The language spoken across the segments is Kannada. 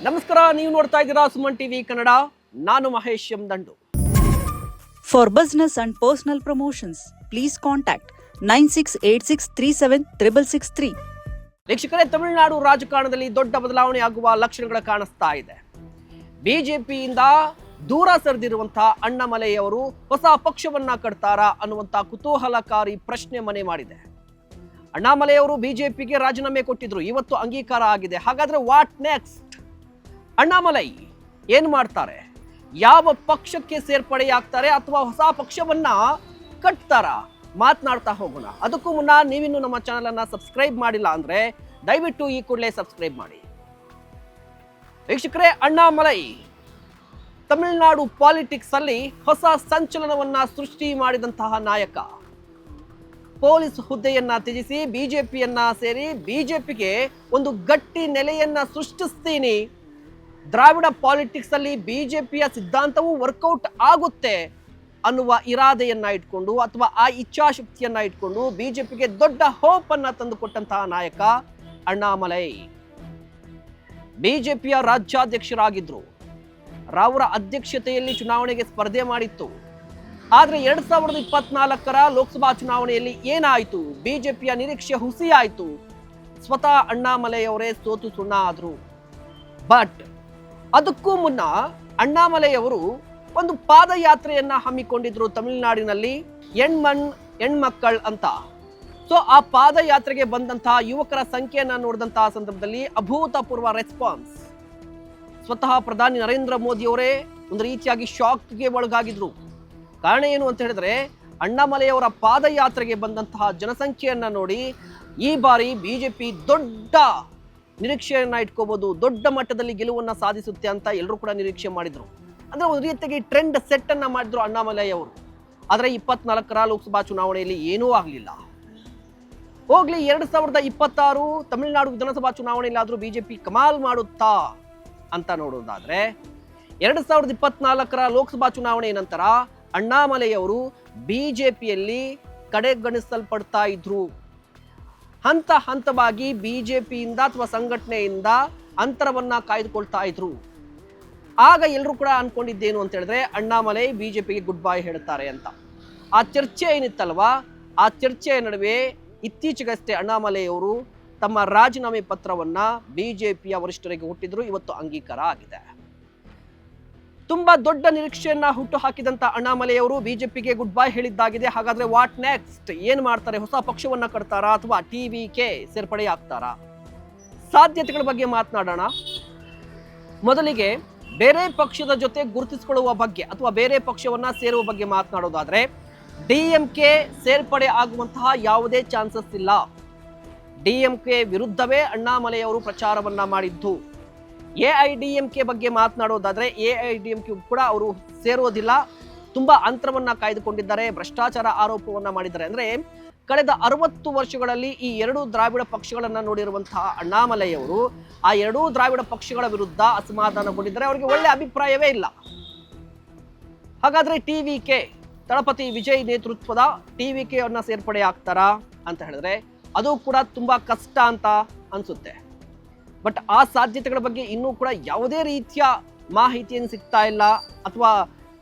ನಮಸ್ಕಾರ, ನೀವು ನೋಡ್ತಾ ಇದ್ದೀರಾ ಸುಮನ್ ಟಿವಿ ಕನ್ನಡ. ನಾನು ಮಹೇಶ್ ಎಂ ದಂಡು. For business and personal promotions, please contact 9686376663. ವೀಕ್ಷಕರೇ, ತಮಿಳುನಾಡು ರಾಜಕಾರಣದಲ್ಲಿ ದೊಡ್ಡ ಬದಲಾವಣೆ ಆಗುವ ಲಕ್ಷಣಗಳು ಕಾಣಿಸ್ತಾ ಇದೆ. ಬಿಜೆಪಿಯಿಂದ ದೂರ ಸರಿದಿರುವಂತಹ ಅಣ್ಣಾಮಲೈಯವರು ಹೊಸ ಪಕ್ಷವನ್ನ ಕಟ್ತಾರಾ ಅನ್ನುವಂತ ಕುತೂಹಲಕಾರಿ ಪ್ರಶ್ನೆ ಮನೆ ಮಾಡಿದೆ. ಅಣ್ಣಾಮಲೈಯವರು ಬಿಜೆಪಿಗೆ ರಾಜೀನಾಮೆ ಕೊಟ್ಟಿದ್ರು, ಇವತ್ತು ಅಂಗೀಕಾರ ಆಗಿದೆ. ಹಾಗಾದ್ರೆ ವಾಟ್ ನೆಕ್ಸ್ಟ್? ಅಣ್ಣಾಮಲೈ ಏನ್ ಮಾಡ್ತಾರೆ? ಯಾವ ಪಕ್ಷಕ್ಕೆ ಸೇರ್ಪಡೆಯಾಗ್ತಾರೆ ಅಥವಾ ಹೊಸ ಪಕ್ಷವನ್ನ ಕಟ್ತಾರಾ? ಮಾತನಾಡ್ತಾ ಹೋಗೋಣ. ಅದಕ್ಕೂ ಮುನ್ನ ನೀವಿನ್ನು ನಮ್ಮ ಚಾನೆಲ್ ಅನ್ನ ಸಬ್ಸ್ಕ್ರೈಬ್ ಮಾಡಿಲ್ಲ ಅಂದ್ರೆ ದಯವಿಟ್ಟು ಈ ಕೂಡಲೇ ಸಬ್ಸ್ಕ್ರೈಬ್ ಮಾಡಿ. ವೀಕ್ಷಕರೇ, ಅಣ್ಣಾಮಲೈ ತಮಿಳುನಾಡು ಪಾಲಿಟಿಕ್ಸ್ ಅಲ್ಲಿ ಹೊಸ ಸಂಚಲನವನ್ನ ಸೃಷ್ಟಿ ಮಾಡಿದಂತಹ ನಾಯಕ. ಪೊಲೀಸ್ ಹುದ್ದೆಯನ್ನ ತ್ಯಜಿಸಿ ಬಿಜೆಪಿಯನ್ನ ಸೇರಿ ಬಿಜೆಪಿಗೆ ಒಂದು ಗಟ್ಟಿ ನೆಲೆಯನ್ನ ಸೃಷ್ಟಿಸ್ತೀನಿ, ದ್ರಾವಿಡ ಪಾಲಿಟಿಕ್ಸ್ ಅಲ್ಲಿ ಬಿಜೆಪಿಯ ಸಿದ್ಧಾಂತವು ವರ್ಕೌಟ್ ಆಗುತ್ತೆ ಅನ್ನುವ ಇರಾದೆಯನ್ನ ಇಟ್ಕೊಂಡು ಅಥವಾ ಆ ಇಚ್ಛಾಶಕ್ತಿಯನ್ನ ಇಟ್ಕೊಂಡು ಬಿಜೆಪಿಗೆ ದೊಡ್ಡ ಹೋಪ್ ಅನ್ನ ತಂದುಕೊಟ್ಟಂತಹ ನಾಯಕ ಅಣ್ಣಾಮಲೈ. ಬಿಜೆಪಿಯ ರಾಜ್ಯಾಧ್ಯಕ್ಷರಾಗಿದ್ರು. ರಾವರ ಅಧ್ಯಕ್ಷತೆಯಲ್ಲಿ ಚುನಾವಣೆಗೆ ಸ್ಪರ್ಧೆ ಮಾಡಿತ್ತು. ಆದ್ರೆ 2024ರ ಲೋಕಸಭಾ ಚುನಾವಣೆಯಲ್ಲಿ ಏನಾಯಿತು? ಬಿಜೆಪಿಯ ನಿರೀಕ್ಷೆ ಹುಸಿಯಾಯಿತು. ಸ್ವತಃ ಅಣ್ಣಾಮಲೈ ಅವರೇ ಸೋತು ಸುಣ್ಣ ಆದ್ರು. ಬಟ್ ಅದಕ್ಕೂ ಮುನ್ನ ಅಣ್ಣಾಮಲೈ ಅವರು ಒಂದು ಪಾದಯಾತ್ರೆಯನ್ನ ಹಮ್ಮಿಕೊಂಡಿದ್ರು ತಮಿಳುನಾಡಿನಲ್ಲಿ, ಹೆಣ್ಮಕ್ಕಳ್ ಅಂತ. ಸೊ ಆ ಪಾದಯಾತ್ರೆಗೆ ಬಂದಂತಹ ಯುವಕರ ಸಂಖ್ಯೆಯನ್ನ ನೋಡಿದಂತಹ ಸಂದರ್ಭದಲ್ಲಿ ಅಭೂತಪೂರ್ವ ರೆಸ್ಪಾನ್ಸ್. ಸ್ವತಃ ಪ್ರಧಾನಿ ನರೇಂದ್ರ ಮೋದಿ ಅವರೇ ಒಂದು ರೀತಿಯಾಗಿ ಶಾಕ್ಗೆ ಒಳಗಾಗಿದ್ರು. ಕಾರಣ ಏನು ಅಂತ ಹೇಳಿದ್ರೆ, ಅಣ್ಣಾಮಲೈ ಅವರ ಪಾದಯಾತ್ರೆಗೆ ಬಂದಂತಹ ಜನಸಂಖ್ಯೆಯನ್ನ ನೋಡಿ ಈ ಬಾರಿ ಬಿಜೆಪಿ ದೊಡ್ಡ ನಿರೀಕ್ಷೆಯನ್ನ ಇಟ್ಕೋಬಹುದು, ದೊಡ್ಡ ಮಟ್ಟದಲ್ಲಿ ಗೆಲುವನ್ನ ಸಾಧಿಸುತ್ತೆ ಅಂತ ಎಲ್ಲರೂ ಕೂಡ ನಿರೀಕ್ಷೆ ಮಾಡಿದ್ರು. ಅಂದ್ರೆ ಒಂದು ರೀತಿಯಾಗಿ ಟ್ರೆಂಡ್ ಸೆಟ್ ಅನ್ನ ಮಾಡಿದ್ರು ಅಣ್ಣಾಮಲೈ ಅವರು. ಆದ್ರೆ 24ರ ಲೋಕಸಭಾ ಚುನಾವಣೆಯಲ್ಲಿ ಏನೂ ಆಗ್ಲಿಲ್ಲ. ಹೋಗ್ಲಿ, 2026 ತಮಿಳುನಾಡು ವಿಧಾನಸಭಾ ಚುನಾವಣೆಯಲ್ಲಿ ಆದ್ರೂ ಬಿಜೆಪಿ ಕಮಾಲ್ ಮಾಡುತ್ತಾ ಅಂತ ನೋಡೋದಾದ್ರೆ, 2024ರ ಲೋಕಸಭಾ ಚುನಾವಣೆ ನಂತರ ಅಣ್ಣಾಮಲೈ ಅವರು ಬಿಜೆಪಿಯಲ್ಲಿ ಕಡೆಗಣಿಸಲ್ಪಡ್ತಾ ಇದ್ರು. ಹಂತ ಹಂತವಾಗಿ ಬಿಜೆಪಿಯಿಂದ ಅಥವಾ ಸಂಘಟನೆಯಿಂದ ಅಂತರವನ್ನ ಕಾಯ್ದುಕೊಳ್ತಾ ಇದ್ರು. ಆಗ ಎಲ್ಲರೂ ಕೂಡ ಅನ್ಕೊಂಡಿದ್ದೇನು ಅಂತ ಹೇಳಿದ್ರೆ, ಅಣ್ಣಾಮಲೈ ಬಿಜೆಪಿಗೆ ಗುಡ್ ಬೈ ಹೇಳ್ತಾರೆ ಅಂತ. ಆ ಚರ್ಚೆ ಏನಿತ್ತಲ್ವಾ, ಆ ಚರ್ಚೆಯ ನಡುವೆ ಇತ್ತೀಚೆಗಷ್ಟೇ ಅಣ್ಣಾಮಲೈ ಅವರು ತಮ್ಮ ರಾಜೀನಾಮೆ ಪತ್ರವನ್ನ ಬಿಜೆಪಿಯ ವರಿಷ್ಠರಿಗೆ ಹುಟ್ಟಿದ್ರು. ಇವತ್ತು ಅಂಗೀಕಾರ ಆಗಿದೆ. ತುಂಬಾ ದೊಡ್ಡ ನಿರೀಕ್ಷೆಯನ್ನ ಹುಟ್ಟು ಹಾಕಿದಂತ ಅಣ್ಣಾಮಲೈ ಅವರು ಬಿಜೆಪಿಗೆ ಗುಡ್ ಬೈ ಹೇಳಿದ್ದಾಗಿದೆ. ಹಾಗಾದ್ರೆ ವಾಟ್ ನೆಕ್ಸ್ಟ್? ಏನ್ ಮಾಡ್ತಾರೆ? ಹೊಸ ಪಕ್ಷವನ್ನ ಕಟ್ತಾರಾ ಅಥವಾ ಟಿವಿಕೆ ಸೇರ್ಪಡೆ ಆಗ್ತಾರಾ? ಸಾಧ್ಯತೆಗಳ ಬಗ್ಗೆ ಮಾತನಾಡೋಣ. ಮೊದಲಿಗೆ ಬೇರೆ ಪಕ್ಷದ ಜೊತೆ ಗುರುತಿಸಿಕೊಳ್ಳುವ ಬಗ್ಗೆ ಅಥವಾ ಬೇರೆ ಪಕ್ಷವನ್ನ ಸೇರುವ ಬಗ್ಗೆ ಮಾತನಾಡೋದಾದ್ರೆ, ಡಿಎಂಕೆ ಸೇರ್ಪಡೆ ಆಗುವಂತಹ ಯಾವುದೇ ಚಾನ್ಸಸ್ ಇಲ್ಲ. ಡಿಎಂಕೆ ವಿರುದ್ಧವೇ ಅಣ್ಣಾಮಲೈ ಅವರು ಪ್ರಚಾರವನ್ನ ಮಾಡಿದ್ದು. ಎಐಡಿಎಂಕೆ ಬಗ್ಗೆ ಮಾತನಾಡೋದಾದ್ರೆ, ಎಐಡಿಎಂಕೆ ಕೂಡ ಅವರು ಸೇರೋದಿಲ್ಲ. ತುಂಬಾ ಅಂತರವನ್ನ ಕಾಯ್ದುಕೊಂಡಿದ್ದಾರೆ, ಭ್ರಷ್ಟಾಚಾರ ಆರೋಪವನ್ನ ಮಾಡಿದ್ದಾರೆ. ಅಂದ್ರೆ ಕಳೆದ 60 ವರ್ಷಗಳಲ್ಲಿ ಈ ಎರಡು ದ್ರಾವಿಡ ಪಕ್ಷಗಳನ್ನ ನೋಡಿರುವಂತಹ ಅಣ್ಣಾಮಲೈ ಅವರು ಆ ಎರಡೂ ದ್ರಾವಿಡ ಪಕ್ಷಗಳ ವಿರುದ್ಧ ಅಸಮಾಧಾನಗೊಂಡಿದ್ದಾರೆ. ಅವರಿಗೆ ಒಳ್ಳೆ ಅಭಿಪ್ರಾಯವೇ ಇಲ್ಲ. ಹಾಗಾದ್ರೆ ಟಿವಿಕೆ, ದಳಪತಿ ವಿಜಯ್ ನೇತೃತ್ವದ ಟಿವಿಕೆ ಅನ್ನ ಸೇರ್ಪಡೆ ಆಗ್ತಾರಾ ಅಂತ ಹೇಳಿದ್ರೆ ಅದು ಕೂಡ ತುಂಬಾ ಕಷ್ಟ ಅಂತ ಅನ್ಸುತ್ತೆ. ಬಟ್ ಆ ಸಾಧ್ಯತೆಗಳ ಬಗ್ಗೆ ಇನ್ನೂ ಕೂಡ ಯಾವುದೇ ರೀತಿಯ ಮಾಹಿತಿಯನ್ನು ಸಿಗ್ತಾ ಇಲ್ಲ ಅಥವಾ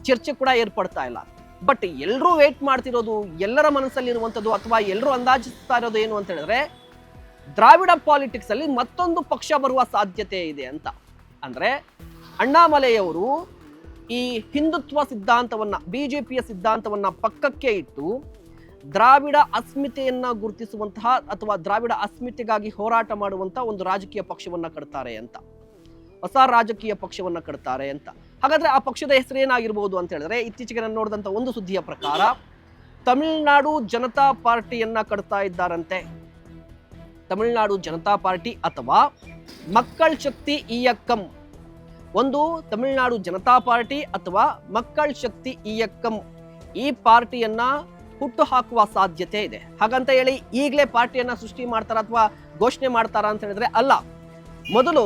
ಚರ್ಚೆ ಕೂಡ ಏರ್ಪಡ್ತಾ ಇಲ್ಲ. ಬಟ್ ಎಲ್ಲರೂ ವೇಟ್ ಮಾಡ್ತಿರೋದು, ಎಲ್ಲರ ಮನಸ್ಸಲ್ಲಿರುವಂಥದ್ದು ಅಥವಾ ಎಲ್ಲರೂ ಅಂದಾಜಿಸ್ತಾ ಇರೋದು ಏನು ಅಂತ ಹೇಳಿದ್ರೆ, ದ್ರಾವಿಡ ಪಾಲಿಟಿಕ್ಸ್ ಅಲ್ಲಿ ಮತ್ತೊಂದು ಪಕ್ಷ ಬರುವ ಸಾಧ್ಯತೆ ಇದೆ ಅಂತ. ಅಂದ್ರೆ ಅಣ್ಣಾಮಲೈ ಅವರು ಈ ಹಿಂದುತ್ವ ಸಿದ್ಧಾಂತವನ್ನ, ಬಿಜೆಪಿಯ ಸಿದ್ಧಾಂತವನ್ನ ಪಕ್ಕಕ್ಕೆ ಇಟ್ಟು ದ್ರಾವಿಡ ಅಸ್ಮಿತೆಯನ್ನ ಗುರುತಿಸುವಂತಹ ಅಥವಾ ದ್ರಾವಿಡ ಅಸ್ಮಿತೆಗಾಗಿ ಹೋರಾಟ ಮಾಡುವಂತಹ ಒಂದು ರಾಜಕೀಯ ಪಕ್ಷವನ್ನ ಕಟ್ತಾರೆ ಅಂತ, ಹೊಸ ರಾಜಕೀಯ ಪಕ್ಷವನ್ನ ಕಟ್ತಾರೆ ಅಂತ. ಹಾಗಾದ್ರೆ ಆ ಪಕ್ಷದ ಹೆಸರು ಏನಾಗಿರ್ಬೋದು ಅಂತ ಹೇಳಿದ್ರೆ, ಇತ್ತೀಚೆಗೆ ನಾನು ನೋಡಿದಂತ ಒಂದು ಸುದ್ದಿಯ ಪ್ರಕಾರ ತಮಿಳುನಾಡು ಜನತಾ ಪಾರ್ಟಿಯನ್ನ ಕಟ್ತಾ ಇದ್ದಾರಂತೆ. ತಮಿಳುನಾಡು ಜನತಾ ಪಾರ್ಟಿ ಅಥವಾ ಮಕ್ಕಳ್ ಶಕ್ತಿ ಇಯಕ್ಕಂ. ಒಂದು ತಮಿಳುನಾಡು ಜನತಾ ಪಾರ್ಟಿ ಅಥವಾ ಮಕ್ಕಳ್ ಶಕ್ತಿ ಇಯಕ್ಕಂ, ಈ ಪಾರ್ಟಿಯನ್ನ ಹುಟ್ಟು ಹಾಕುವ ಸಾಧ್ಯತೆ ಇದೆ. ಹಾಗಂತ ಹೇಳಿ ಈಗಲೇ ಪಾರ್ಟಿಯನ್ನ ಸೃಷ್ಟಿ ಮಾಡ್ತಾರ ಅಥವಾ ಘೋಷಣೆ ಮಾಡ್ತಾರ ಅಂತ ಹೇಳಿದ್ರೆ ಅಲ್ಲ. ಮೊದಲು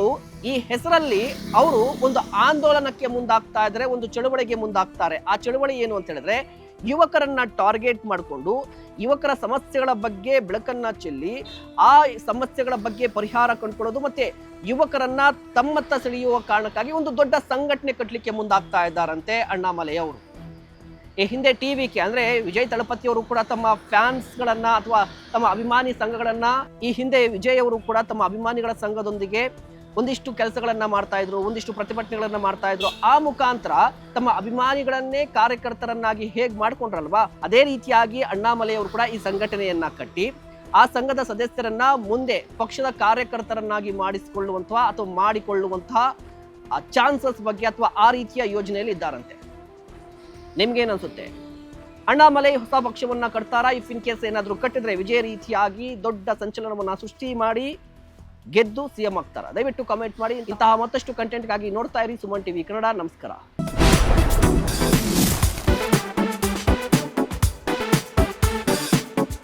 ಈ ಹೆಸರಲ್ಲಿ ಅವರು ಒಂದು ಆಂದೋಲನಕ್ಕೆ ಮುಂದಾಗ್ತಾ ಇದ್ದಾರೆ, ಒಂದು ಚಳುವಳಿಗೆ ಮುಂದಾಗ್ತಾರೆ. ಆ ಚಳುವಳಿ ಏನು ಅಂತ ಹೇಳಿದ್ರೆ ಯುವಕರನ್ನ ಟಾರ್ಗೆಟ್ ಮಾಡಿಕೊಂಡು ಯುವಕರ ಸಮಸ್ಯೆಗಳ ಬಗ್ಗೆ ಬೆಳಕನ್ನ ಚೆಲ್ಲಿ ಆ ಸಮಸ್ಯೆಗಳ ಬಗ್ಗೆ ಪರಿಹಾರ ಕಂಡುಕೊಳ್ಳೋದು ಮತ್ತೆ ಯುವಕರನ್ನ ತಮ್ಮತ್ತ ಸೆಳೆಯುವ ಕಾರಣಕ್ಕಾಗಿ ಒಂದು ದೊಡ್ಡ ಸಂಘಟನೆ ಕಟ್ಟಲಿಕ್ಕೆ ಮುಂದಾಗ್ತಾ ಇದ್ದಾರಂತೆ ಅಣ್ಣಾಮಲೈ ಅವರು. ಈ ಹಿಂದೆ ಟಿವಿಕೆ ಅಂದ್ರೆ ವಿಜಯ್ ತಳಪತಿ ಅವರು ಕೂಡ ತಮ್ಮ ಫ್ಯಾನ್ಸ್ಗಳನ್ನ ಅಥವಾ ತಮ್ಮ ಅಭಿಮಾನಿ ಸಂಘಗಳನ್ನ ಈ ಹಿಂದೆ ವಿಜಯ್ ಅವರು ಕೂಡ ತಮ್ಮ ಅಭಿಮಾನಿಗಳ ಸಂಘದೊಂದಿಗೆ ಒಂದಿಷ್ಟು ಕೆಲಸಗಳನ್ನ ಮಾಡ್ತಾ ಇದ್ರು, ಒಂದಿಷ್ಟು ಪ್ರತಿಭಟನೆಗಳನ್ನ ಮಾಡ್ತಾ ಇದ್ರು. ಆ ಮುಖಾಂತರ ತಮ್ಮ ಅಭಿಮಾನಿಗಳನ್ನೇ ಕಾರ್ಯಕರ್ತರನ್ನಾಗಿ ಹೇಗ್ ಮಾಡ್ಕೊಂಡ್ರಲ್ವಾ, ಅದೇ ರೀತಿಯಾಗಿ ಅಣ್ಣಾಮಲೈ ಅವರು ಕೂಡ ಈ ಸಂಘಟನೆಯನ್ನ ಕಟ್ಟಿ ಆ ಸಂಘದ ಸದಸ್ಯರನ್ನ ಮುಂದೆ ಪಕ್ಷದ ಕಾರ್ಯಕರ್ತರನ್ನಾಗಿ ಮಾಡಿಕೊಳ್ಳುವಂತಹ ಚಾನ್ಸಸ್ ಬಗ್ಗೆ ಅಥವಾ ಆ ರೀತಿಯ ಯೋಜನೆಯಲ್ಲಿ ಇದ್ದಾರಂತೆ. ನಿಮ್ಗೇನ್ ಅನ್ಸುತ್ತೆ? ಅಣ್ಣಾಮಲೈ ಹೊಸ ಪಕ್ಷವನ್ನ ಕಟ್ತಾರಾ? ಇಫ್ ಇನ್ ಕೇಸ್ ಏನಾದ್ರು ಕಟ್ಟಿದ್ರೆ ವಿಜಯ ರೀತಿಯಾಗಿ ದೊಡ್ಡ ಸಂಚಲನವನ್ನ ಸೃಷ್ಟಿ ಮಾಡಿ ಗೆದ್ದು ಸಿಎಂ ಆಗ್ತಾರ? ದಯವಿಟ್ಟು ಕಾಮೆಂಟ್ ಮಾಡಿ. ಇಂತಹ ಮತ್ತಷ್ಟು ಕಂಟೆಂಟ್ಗಾಗಿ ನೋಡ್ತಾ ಇರಿ ಸುಮನ್ ಟಿವಿ ಕನ್ನಡ. ನಮಸ್ಕಾರ.